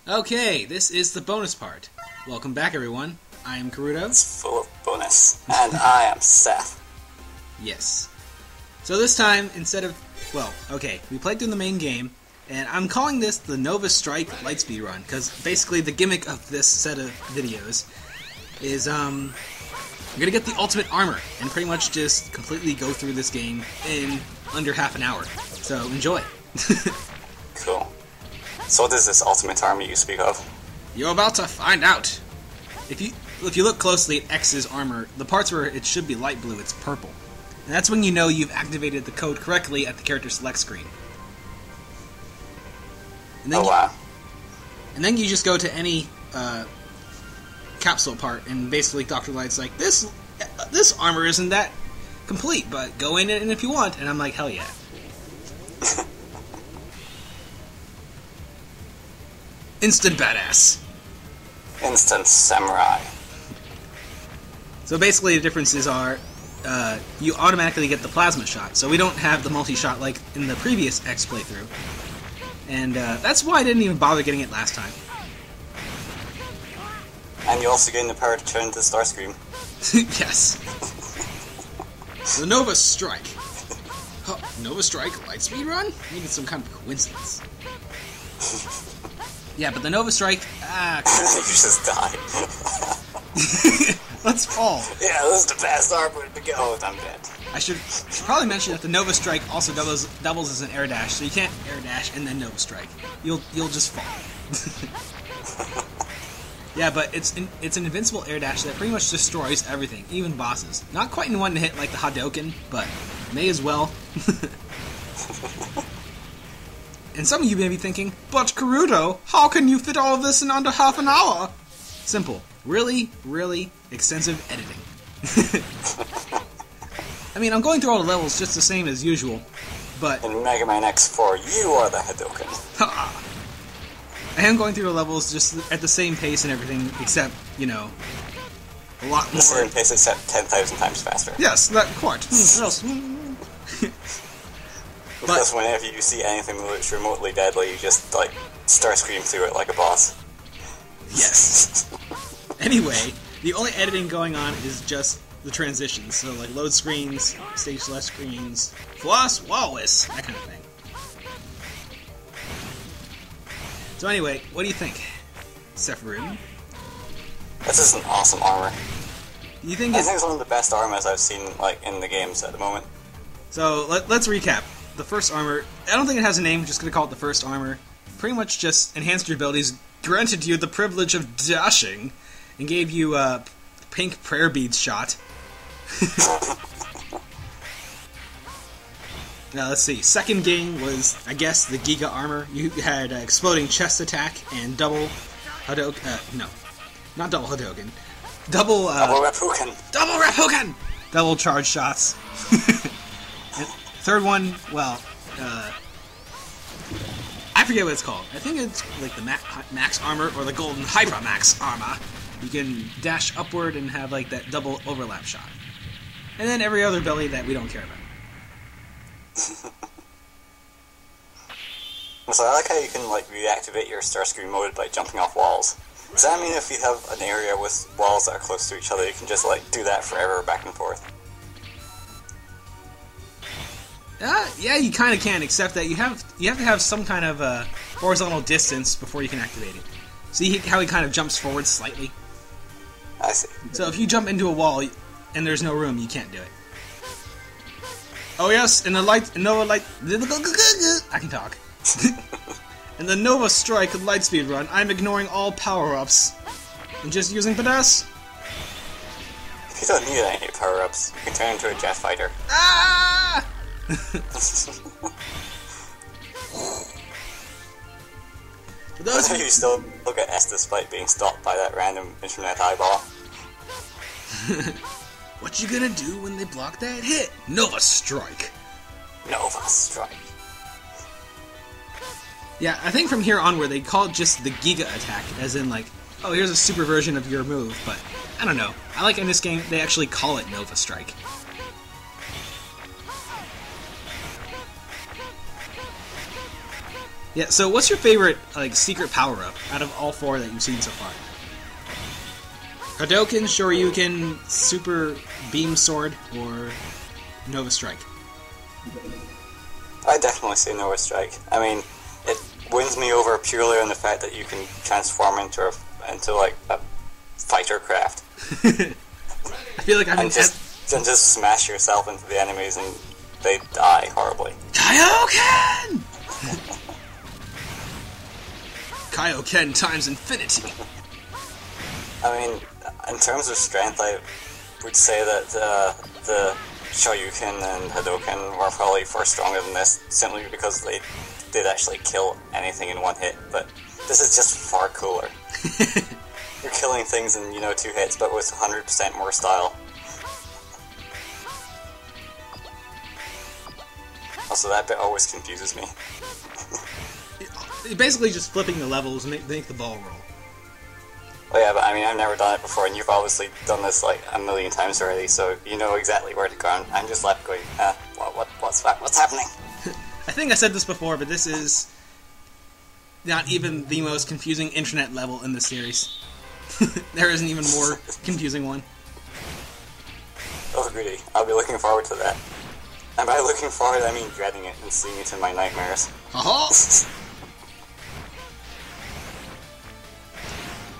Okay, this is the bonus part. Welcome back, everyone. I am Karuto. It's full of bonus. And I am Seth. Yes. So this time, instead of... Well, okay, we played through the main game, and I'm calling this the Nova Strike Lightspeed run, because basically the gimmick of this set of videos is, you're gonna get the ultimate armor, and pretty much just completely go through this game in under half an hour. So, enjoy. Cool. So what is this ultimate armor you speak of? You're about to find out. If you look closely at X's armor, the parts where it should be light blue, it's purple. And that's when you know you've activated the code correctly at the character select screen. And then wow. And then you just go to any capsule part, and basically Dr. Light's like, this armor isn't that complete, but go in it and if you want. And I'm like, hell yeah. Instant badass. Instant samurai. So basically the differences are you automatically get the plasma shot, so we don't have the multi-shot like in the previous X playthrough. And that's why I didn't even bother getting it last time. And you also gain the power to turn into Starscream. Yes. The Nova Strike. Oh, Nova Strike Lightspeed run? Maybe it's some kind of coincidence. Yeah, but the Nova Strike... you just died. Let's fall. Yeah, this is the best armor to go. I'm dead. I should probably mention that the Nova Strike also doubles as an air dash, so you can't air dash and then Nova Strike. You'll just fall. Yeah, but it's an invincible air dash that pretty much destroys everything, even bosses. Not quite in one hit like the Hadouken, but may as well. And some of you may be thinking, but Karuto, how can you fit all of this in under half an hour? Simple. Really, really extensive editing. I mean, I'm going through all the levels just the same as usual, but... In Mega Man X4, you are the Hadouken. I am going through the levels just at the same pace and everything, except, you know, a lot more... The same pace except 10,000 times faster. Yes, that quite. Because whenever you see anything that looks remotely deadly, you just, like, Starscream through it like a boss. Yes. Anyway, the only editing going on is just the transitions. So, like, load screens, stage select screens, floss, walrus, that kind of thing. So anyway, what do you think, Sephiroth? This is an awesome armor. I think it's one of the best armors I've seen, like, in the games at the moment. So, let's recap. The first armor, I don't think it has a name, we're just going to call it the first armor. Pretty much just enhanced your abilities, granted you the privilege of dashing, and gave you a pink prayer beads shot. Now, let's see. Second game was, I guess, the Giga armor. You had exploding chest attack and double Hadouken. No, not double Hadouken. Double Reppuken. Double Reppuken! Double charge shots. Third one, well, I forget what it's called. I think it's like the Max Armor or the Golden Hyper Max Armor. You can dash upward and have like that double overlap shot. And then every other ability that we don't care about. So I like how you can like reactivate your Starscream mode by jumping off walls. Does that mean if you have an area with walls that are close to each other, you can just like do that forever back and forth? Yeah, you kind of can, except that you have to have some kind of horizontal distance before you can activate it. See how he kind of jumps forward slightly? I see. So if you jump into a wall and there's no room, you can't do it. Oh yes, in the Nova Light... I can talk. In the Nova Strike Lightspeed run, I'm ignoring all power-ups and just using Badass. You don't need any power-ups. You can turn into a jet fighter. Ah! For those you still look at S despite being stopped by that random internet eyeball. What you gonna do when they block that hit? Nova Strike. Nova Strike. Yeah, I think from here onward they call it just the Giga attack, as in like, oh, here's a super version of your move, but I don't know. I like in this game they actually call it Nova Strike. Yeah, so what's your favorite, like, secret power-up out of all 4 that you've seen so far? Hadouken, Shoryuken, Super Beam Sword, or Nova Strike? I definitely say Nova Strike. I mean, it wins me over purely on the fact that you can transform into like a fighter craft. I feel like and just smash yourself into the enemies and they die horribly. Kaioken! Kaioken times infinity. I mean, in terms of strength, I would say that the Shoryuken and Hadouken were probably far stronger than this, simply because they did actually kill anything in one hit, but this is just far cooler. You're killing things in, 2 hits, but with 100% more style. Also, that bit always confuses me. Basically just flipping the levels and make the ball roll. Oh yeah, but I mean, I've never done it before, and you've obviously done this like a million times already, so you know exactly where to go. I'm just left going, what's happening? I think I said this before, but this is not even the most confusing internet level in the series. There is an even more confusing one. Oh, goody. I'll be looking forward to that. And by looking forward, I mean dreading it and seeing it in my nightmares.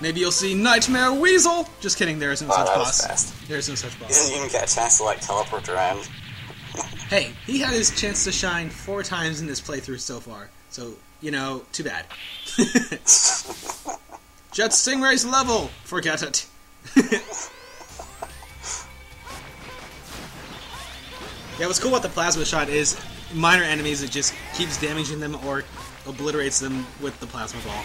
Maybe you'll see Nightmare Weasel! Just kidding, there is no such boss. Fast. There is no such boss. He didn't even get a chance to, like, teleport around. Hey, he had his chance to shine 4 times in this playthrough so far. So, too bad. Jet Stingray's level! Forget it. Yeah, what's cool about the plasma shot is minor enemies, it just keeps damaging them or obliterates them with the plasma ball.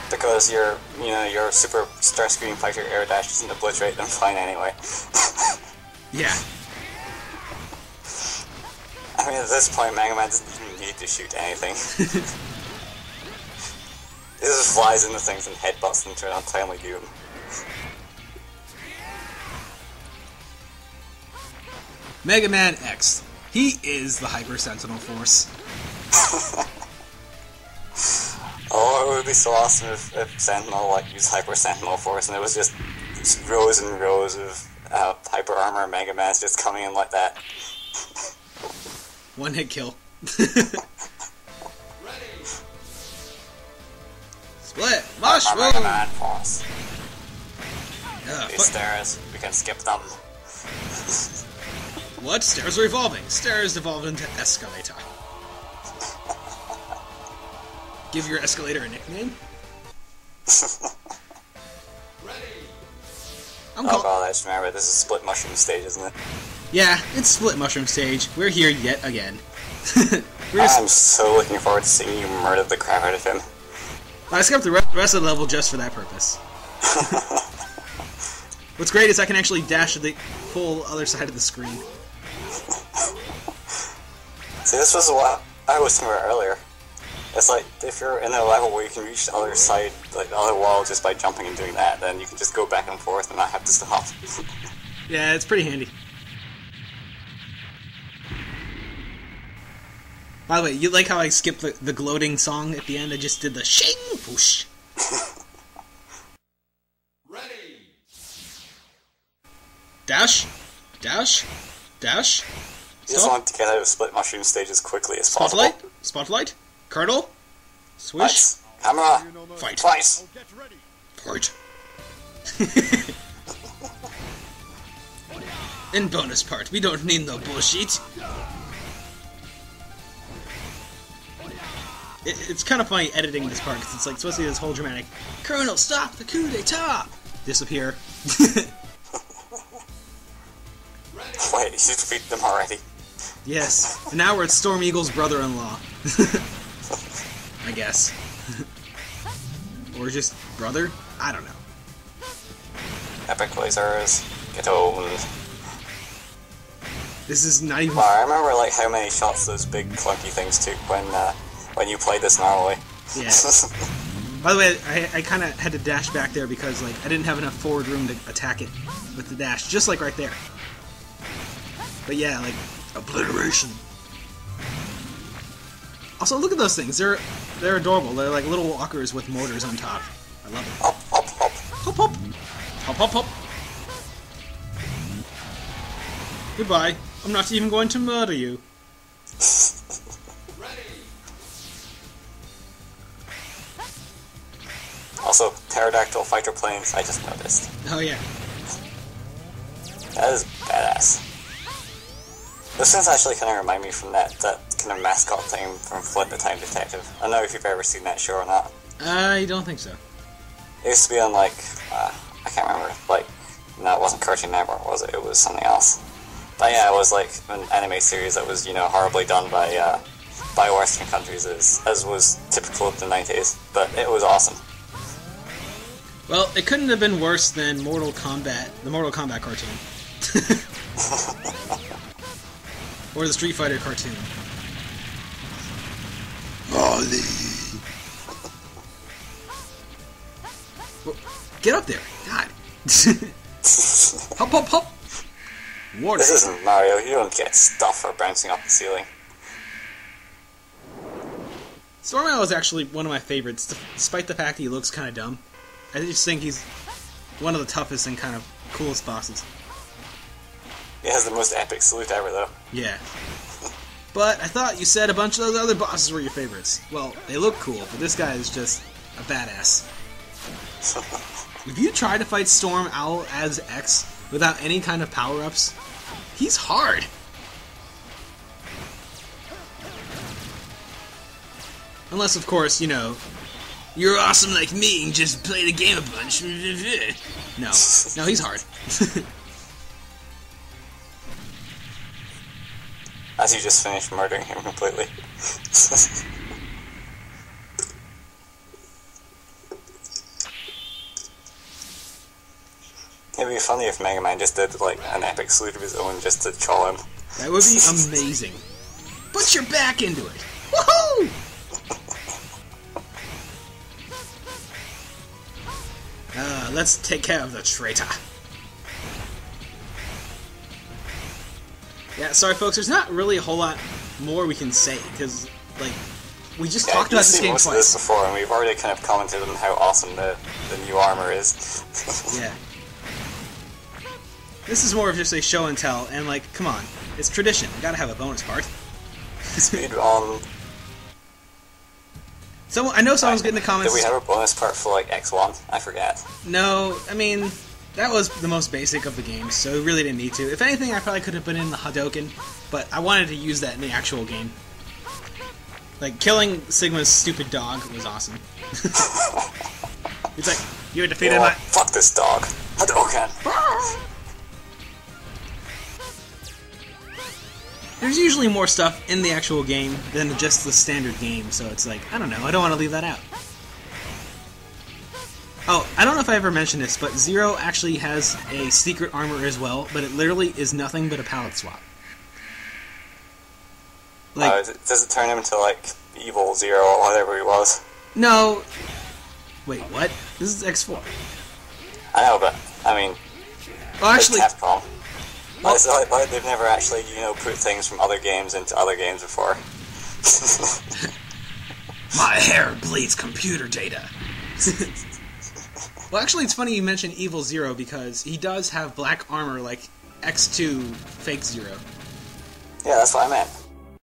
Because your Super Starscream Fighter Air Dash doesn't obliterate them fine anyway. Yeah. I mean, at this point, Mega Man doesn't even need to shoot anything. He just flies into things and headbutts them to an untimely doom. Mega Man X. He is the Hyper Sentinel Force. Oh, it would be so awesome if Sentinel used Hyper Sentinel Force, and it was just rows and rows of Hyper Armor Mega Mans just coming in like that. One hit kill. Split! Mushroom! Mega Man Force. These Fuck. stairs, we can skip them. What? Stairs are evolving. Stairs evolved into escalator. Give your escalator a nickname? Oh god, I just remember this is Split Mushroom Stage, isn't it? Yeah, it's Split Mushroom Stage. We're here yet again. I'm so looking forward to seeing you murder the crap out of him. I skipped the rest of the level just for that purpose. What's great is I can actually dash to the whole other side of the screen. See, this was what I was talking about earlier. It's like, if you're in a level where you can reach the other side, like the other wall, just by jumping and doing that, then you can just go back and forth and not have to stop. Yeah, it's pretty handy. By the way, you like how I skipped the gloating song at the end? I just did the shing whoosh. Ready. Dash, dash, dash. You just want to get out of Split Mushroom Stage as quickly as possible. Spotlight, spotlight, Colonel, swish, Lights, camera, fight, twice. Get ready. fight. In bonus part, we don't need no bullshit. It's kind of funny editing this part because it's like supposed to be this whole dramatic Colonel, stop the coup d'etat! Disappear. Wait, you defeated them already. Yes, and now we're at Storm Eagle's brother-in-law. I guess. Or just brother? I don't know. Epic lasers, get owned. This is not even... Wow, I remember how many shots those big clunky things took when you played this normally. Yeah. By the way, I kind of had to dash back there because I didn't have enough forward room to attack it with the dash, just like right there. But yeah, obliteration. Also, look at those things. They're adorable. They're like little walkers with mortars on top. I love it. Hop, hop, hop. Hop, hop. Hop, hop, hop. Goodbye. I'm not even going to murder you. Also, pterodactyl fighter planes, I just noticed. Oh, yeah. That is badass. Those things actually kind of remind me from that kind of mascot thing from Flint the Time Detective. I don't know if you've ever seen that show or not. I don't think so. It used to be on, like, I can't remember, like, no, it wasn't Cartoon Network, was it? It was something else. But yeah, it was, like, an anime series that was, you know, horribly done by Western countries, as was typical of the 90s. But it was awesome. Well, it couldn't have been worse than Mortal Kombat, the Mortal Kombat cartoon. Or the Street Fighter cartoon. Molly! Well, get up there! God! Hop, hop, hop! Warning. This isn't Mario, you don't get stuff for bouncing off the ceiling. Storm is actually one of my favorites, despite the fact he looks kind of dumb. I just think he's one of the toughest and kind of coolest bosses. He has the most epic salute ever, though. Yeah. But I thought you said a bunch of those other bosses were your favorites. Well, they look cool, but this guy is just a badass. If you try to fight Storm Owl as X without any kind of power-ups, he's hard. Unless, of course, you know, you're awesome like me and just play the game a bunch. No, he's hard. As you just finished murdering him completely. It'd be funny if Mega Man just did like an epic salute of his own just to troll him. That would be amazing. Put your back into it. Woohoo! Let's take care of the traitor. Yeah, sorry folks, there's not really a whole lot more we can say, because, like, we just talked about this game twice. We've seen most of this before, and we've already kind of commented on how awesome the new armor is. Yeah. This is more of just a show and tell, and, like, come on, it's tradition, you gotta have a bonus part. Speed on. I know someone's getting the comments. Did we have a bonus part for, like, X1? I forget. No, I mean, that was the most basic of the games, so we really didn't need to. If anything, I probably could have put in the Hadouken, but I wanted to use that in the actual game. Like, killing Sigma's stupid dog was awesome. It's like, you defeated my... Fuck this dog. Hadouken! There's usually more stuff in the actual game than just the standard game, so it's like, I don't know, I don't want to leave that out. Oh, I don't know if I ever mentioned this, but Zero actually has a secret armor as well, but it literally is nothing but a palette swap. Like, does it turn him into, like, Evil Zero or whatever he was? No. Wait, what? This is X4. I know, but, I mean... Well, actually... Capcom. Well, it's like they've never actually, you know, put things from other games into other games before. My hair bleeds computer data. Well, actually, it's funny you mentioned Evil Zero, because he does have black armor like X2 Fake Zero. Yeah, that's what I meant.